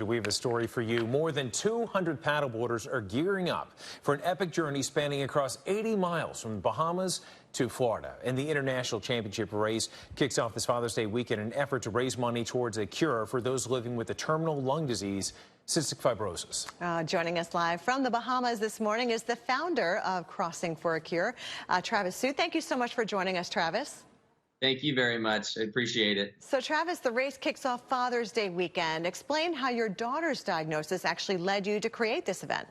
We have a story for you. More than 200 paddleboarders are gearing up for an epic journey spanning across 80 miles from the Bahamas to Florida. And the International Championship race kicks off this Father's Day weekend in an effort to raise money towards a cure for those living with the terminal lung disease, cystic fibrosis. Joining us live from the Bahamas this morning is the founder of Crossing for a Cure, Travis Su. Thank you so much for joining us, Travis. Thank you very much. I appreciate it. So, Travis, the race kicks off Father's Day weekend. Explain how your daughter's diagnosis actually led you to create this event.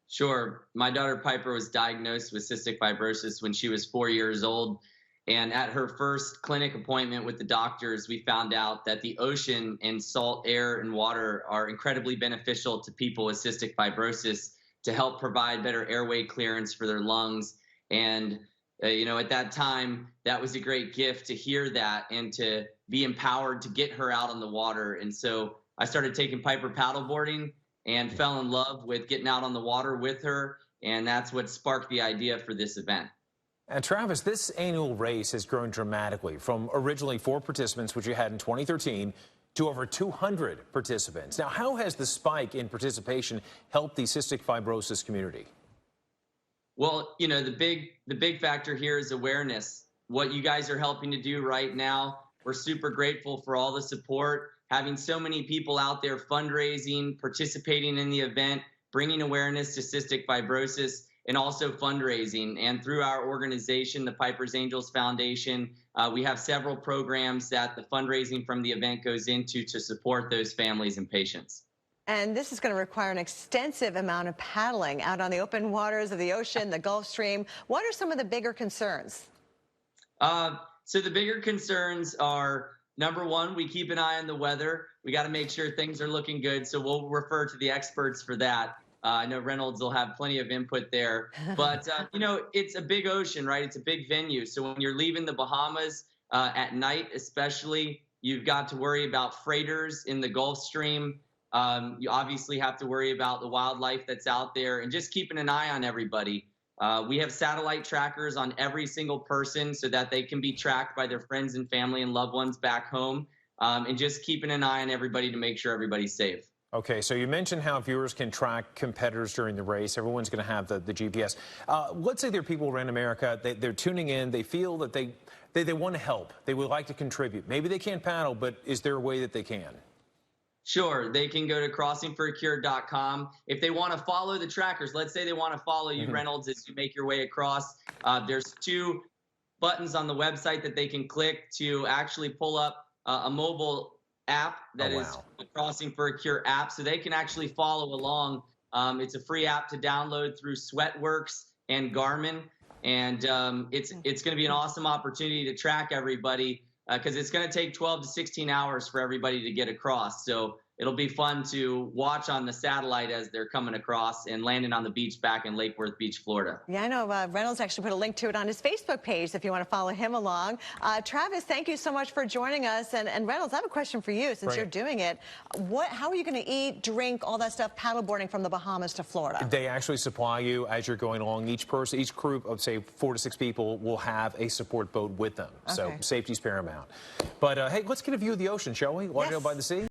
Sure. My daughter Piper was diagnosed with cystic fibrosis when she was 4 years old. And at her first clinic appointment with the doctors, we found out that the ocean and salt air and water are incredibly beneficial to people with cystic fibrosis to help provide better airway clearance for their lungs. And at that time, that was a great gift to hear that and to be empowered to get her out on the water. And so I started taking Piper paddleboarding and fell in love with getting out on the water with her. And that's what sparked the idea for this event. And Travis, this annual race has grown dramatically from originally 4 participants, which you had in 2013, to over 200 participants. Now, how has the spike in participation helped the cystic fibrosis community? Well, the big factor here is awareness. What you guys are helping to do right now, we're super grateful for all the support, having so many people out there fundraising, participating in the event, bringing awareness to cystic fibrosis, and also fundraising. And through our organization, the Piper's Angels Foundation, we have several programs that the fundraising from the event goes into to support those families and patients. And this is going to require an extensive amount of paddling out on the open waters of the ocean, the Gulf Stream. What are some of the bigger concerns? So the bigger concerns are, number one, we keep an eye on the weather. We got to make sure things are looking good. So we'll refer to the experts for that. I know Reynolds will have plenty of input there. But, it's a big ocean, right? It's a big venue. So when you're leaving the Bahamas at night especially, you've got to worry about freighters in the Gulf Stream. You obviously have to worry about the wildlife that's out there and just keeping an eye on everybody. We have satellite trackers on every single person so that they can be tracked by their friends and family and loved ones back home, and just keeping an eye on everybody to make sure everybody's safe. Okay, so you mentioned how viewers can track competitors during the race. Everyone's going to have the GPS. Let's say there are people around America, they're tuning in, they feel that they want to help, they would like to contribute. Maybe they can't paddle, but is there a way that they can? Sure, they can go to crossingforacure.com. If they want to follow the trackers, let's say they want to follow you, Reynolds, as you make your way across, there's 2 buttons on the website that they can click to actually pull up a mobile app that is the Crossing for a Cure app, so they can actually follow along. It's a free app to download through Sweatworks and Garmin, and it's going to be an awesome opportunity to track everybody, because it's going to take 12 to 16 hours for everybody to get across. So it'll be fun to watch on the satellite as they're coming across and landing on the beach back in Lake Worth Beach, Florida. Yeah, I know Reynolds actually put a link to it on his Facebook page if you want to follow him along. Travis, thank you so much for joining us. And Reynolds, I have a question for you since you're doing it. How are you going to eat, drink, all that stuff, paddleboarding from the Bahamas to Florida? They actually supply you as you're going along. Each group of, say, 4 to 6 people will have a support boat with them. Okay. So safety's paramount. But, hey, let's get a view of the ocean, shall we? Want to go by the sea?